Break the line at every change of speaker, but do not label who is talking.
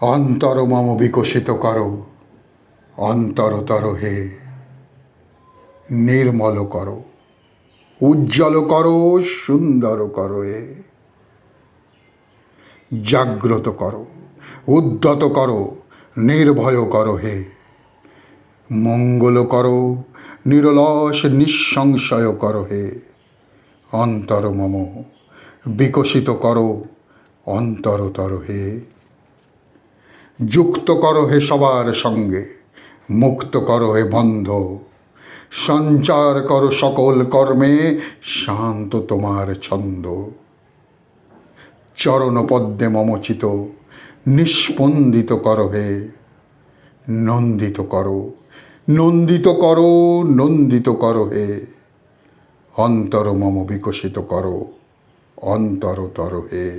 অন্তর মম বিকশিত করো, অন্তরতর হে নির্মল করো, উজ্জ্বল করো, সুন্দর করো হে। জাগ্রত করো, উদ্যত করো, নির্ভয় করো হে। মঙ্গল করো, নিরলস নিঃসংশয় করো হে। অন্তর মম বিকশিত করো, অন্তরতর হে। যুক্ত করো হে সবার সঙ্গে, মুক্ত করো হে বন্ধ। সঞ্চার করো সকল কর্মে, শান্ত তোমার ছন্দ। চরণ পদ্মে মমচিত, নিস্পন্দিত করো হে। নন্দিত করো, নন্দিত করো, নন্দিত করো হে। অন্তর মম বিকশিত করো, অন্তরতর হে।